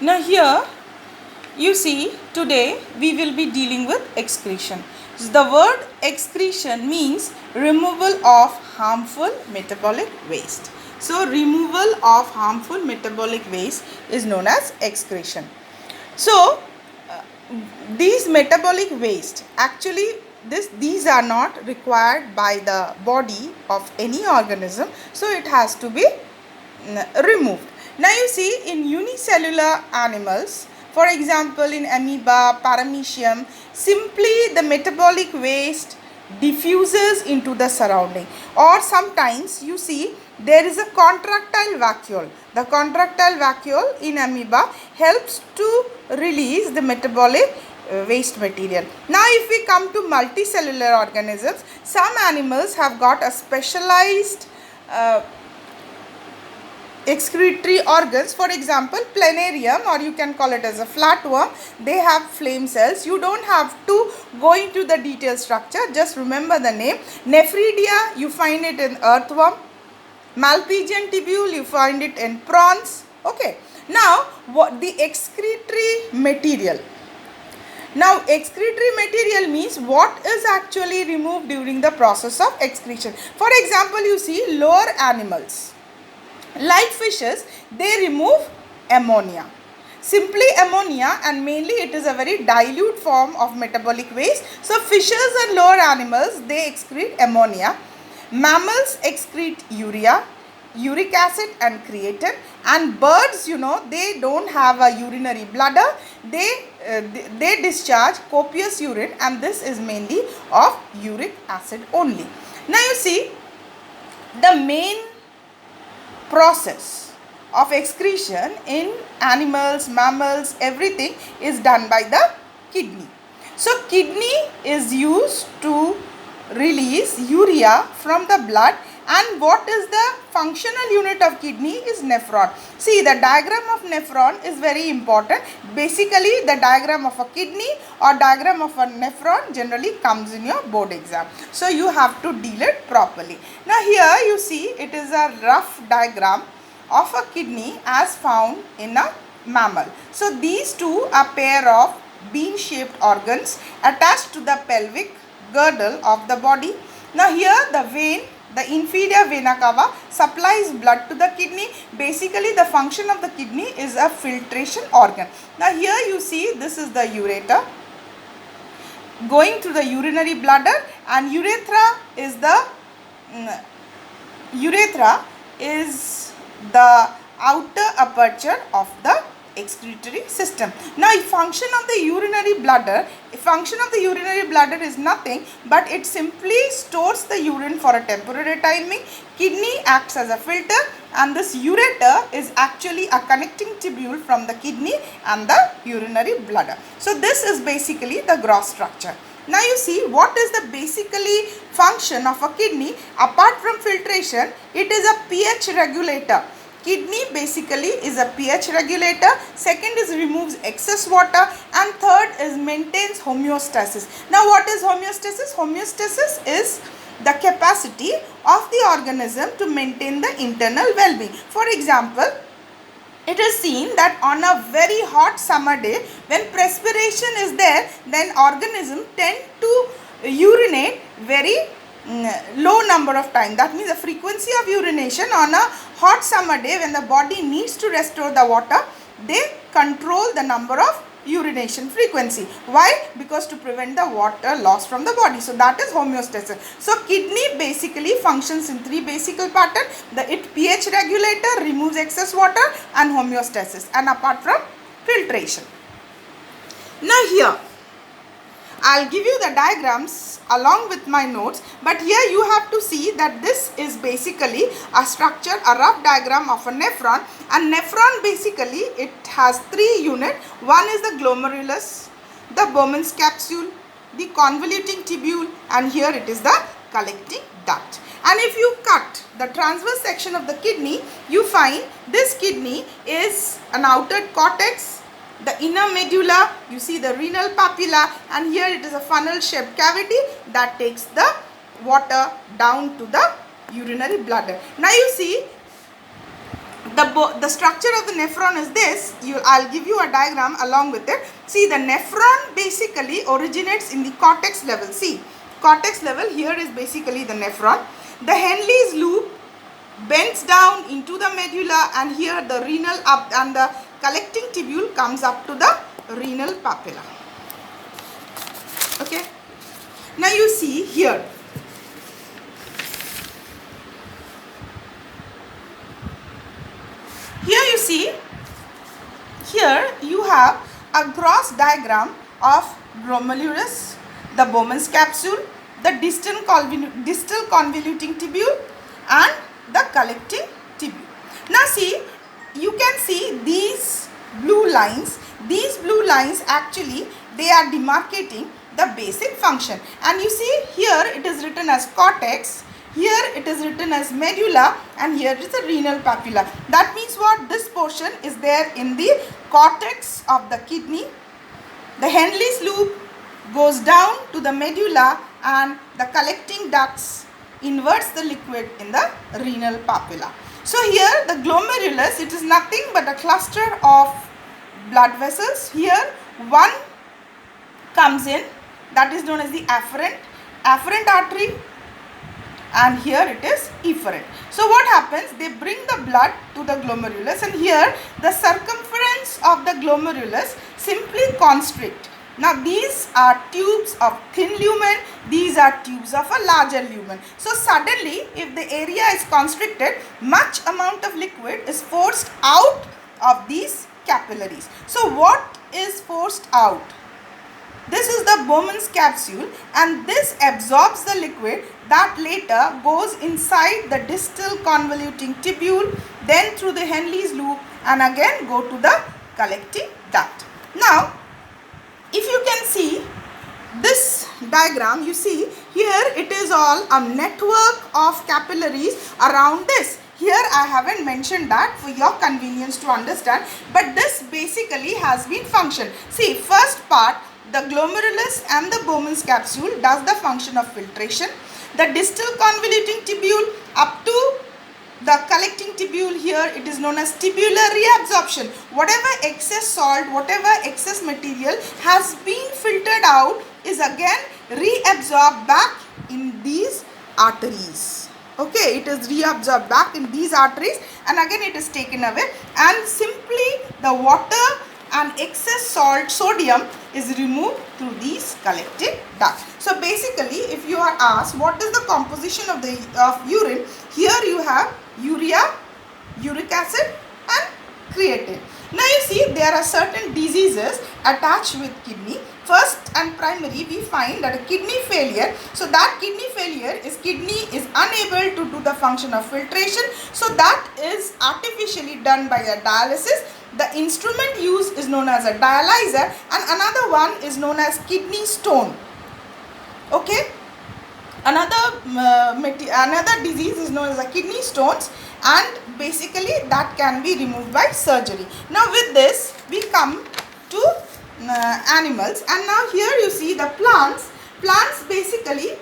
Now here you see, today we will be dealing with excretion. So the word excretion means removal of harmful metabolic waste. So removal of harmful metabolic waste is known as excretion. So these metabolic waste, actually these are not required by the body of any organism, so it has to be removed. Now you see, in unicellular animals, for example in amoeba, paramecium, simply the metabolic waste diffuses into the surrounding, or sometimes you see there is a contractile vacuole. The contractile vacuole in amoeba helps to release the metabolic waste material. Now if we come to multicellular organisms, some animals have got a specialized excretory organs. For example, planarium, or you can call it as a flatworm, they have flame cells. You don't have to go into the detailed structure, just remember the name. Nephridia, you find it in earthworm. Malpighian tubule, you find it in prawns. Okay. Now what the excretory material? Now excretory material means what is actually removed during the process of excretion. For example, you see lower animals like fishes, they remove ammonia. Simply ammonia, and mainly it is a very dilute form of metabolic waste. So fishes and lower animals, they excrete ammonia. Mammals excrete urea, uric acid and creatine, and birds, they don't have a urinary bladder. They discharge copious urine, and this is mainly of uric acid only. Now you see, the main process of excretion in animals, mammals, everything is done by the kidney. So kidney is used to release urea from the blood, and what is the functional unit of kidney is nephron. See, the diagram of nephron is very important. Basically the diagram of a kidney or diagram of a nephron generally comes in your board exam, so you have to deal it properly. Now here you see, it is a rough diagram of a kidney as found in a mammal. So these two are pair of bean shaped organs attached to the pelvic girdle of the body. Now here the vein, the inferior vena cava, supplies blood to the kidney. Basically the function of the kidney is a filtration organ. Now here you see, this is the ureter going through the urinary bladder, and urethra is the outer aperture of the excretory system. Now function of the urinary bladder is nothing but it simply stores the urine for a temporary timing. Kidney acts as a filter, and this ureter is actually a connecting tubule from the kidney and the urinary bladder. So this is basically the gross structure. Now you see, what is the basically function of a kidney? Apart from filtration, it is a pH regulator. Kidney basically is a pH regulator. Second is removes excess water, and third is maintains homeostasis. Now what is homeostasis? Homeostasis is the capacity of the organism to maintain the internal well-being. For example, it is seen that on a very hot summer day, when perspiration is there, then organism tend to urinate very low number of time. That means the frequency of urination on a hot summer day, when the body needs to restore the water, they control the number of urination frequency. Why? Because to prevent the water loss from the body. So that is homeostasis. So kidney basically functions in three basic patterns. The pH regulator, removes excess water, and homeostasis, and apart from filtration. Now here I'll give you the diagrams along with my notes, but here you have to see that this is basically a structure, a rough diagram of a nephron. And nephron basically, it has three units. One is the glomerulus, the Bowman's capsule, the convoluting tubule, and here it is the collecting duct. And if you cut the transverse section of the kidney, you find this kidney is an outer cortex, the inner medulla, you see the renal papilla, and here it is a funnel shaped cavity that takes the water down to the urinary bladder. Now you see, the structure of the nephron is this. I'll give you a diagram along with it. See, the nephron basically originates in the cortex level. See, cortex level here is basically the nephron. The Henle's loop bends down into the medulla, and here the renal up and the collecting tubule comes up to the renal papilla. Okay. Now you see here. Here you see, here you have a gross diagram of glomerulus, the Bowman's capsule, the distal convoluting tubule and the collecting tubule. Now see, you can see these blue lines. These blue lines actually, they are demarcating the basic function. And you see here it is written as cortex. Here it is written as medulla, and here is the renal papilla. That means what? This portion is there in the cortex of the kidney. The Henle's loop goes down to the medulla, and the collecting ducts inverts the liquid in the renal papilla. So here the glomerulus, it is nothing but a cluster of blood vessels. Here one comes in, that is known as the afferent artery, and here it is efferent. So what happens? They bring the blood to the glomerulus, and here the circumference of the glomerulus simply constrict. Now these are tubes of thin lumen, these are tubes of a larger lumen. So suddenly, if the area is constricted, much amount of liquid is forced out of these capillaries. So what is forced out? This is the Bowman's capsule, and this absorbs the liquid that later goes inside the distal convoluting tubule, then through the Henle's loop, and again go to the collecting duct. Now, if you can see this diagram, you see here it is all a network of capillaries around this. Here I haven't mentioned that for your convenience to understand, but this basically has been function. See, first part, the glomerulus and the Bowman's capsule does the function of filtration. The distal convoluting tubule up to the collecting tubule, here it is known as tubular reabsorption. Whatever excess salt, whatever excess material has been filtered out is again reabsorbed back in these arteries. Okay, it is reabsorbed back in these arteries, and again it is taken away, and simply the water and excess salt, sodium, is removed through these collecting ducts. So basically, if you are asked what is the composition of the urine, here you have urea, uric acid and creatine. Now you see there are certain diseases attached with kidney. First and primary, we find that a kidney failure. So that kidney failure is kidney is unable to do the function of filtration. So that is artificially done by a dialysis. The instrument used is known as a dialyzer, and another one is known as kidney stone. Okay. Another disease is known as a kidney stones, and basically that can be removed by surgery. Now with this we come to animals, and now here you see the plants. Plants basically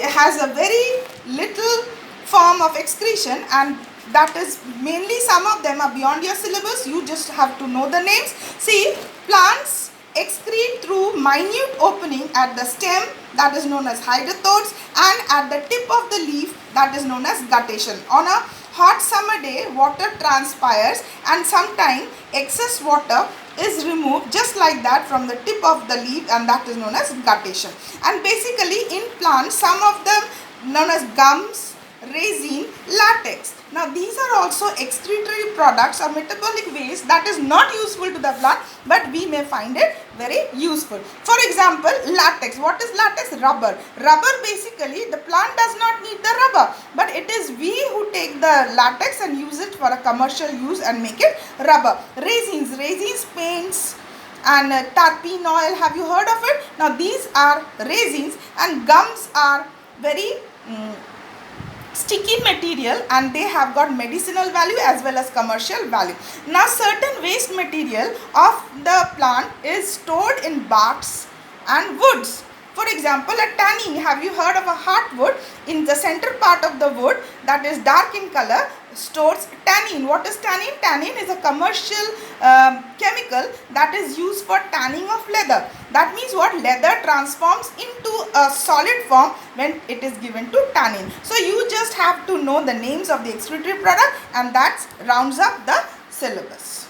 has a very little form of excretion, and that is mainly some of them are beyond your syllabus. You just have to know the names. See, plants excrete through minute opening at the stem, that is known as hydrathodes, and at the tip of the leaf, that is known as guttation. On a hot summer day, water transpires, and sometimes excess water is removed just like that from the tip of the leaf, and that is known as guttation. And basically in plants, some of them known as gums, resin, latex. Now these are also excretory products or metabolic waste that is not useful to the plant, but we may find it very useful. For example, latex. What is latex? Rubber. Rubber, basically the plant does not need the rubber, but it is we who take the latex and use it for a commercial use and make it rubber. Resins, paints and tarpaulin oil. Have you heard of it? Now these are resins, and gums are very sticky material, and they have got medicinal value as well as commercial value. Now certain waste material of the plant is stored in barks and woods. For example, a tannin. Have you heard of a heartwood? In the center part of the wood, that is dark in color, stores tannin. What is tannin? Tannin is a commercial chemical that is used for tanning of leather. That means what? Leather transforms into a solid form when it is given to tannin. So you just have to know the names of the excretory product, and that rounds up the syllabus.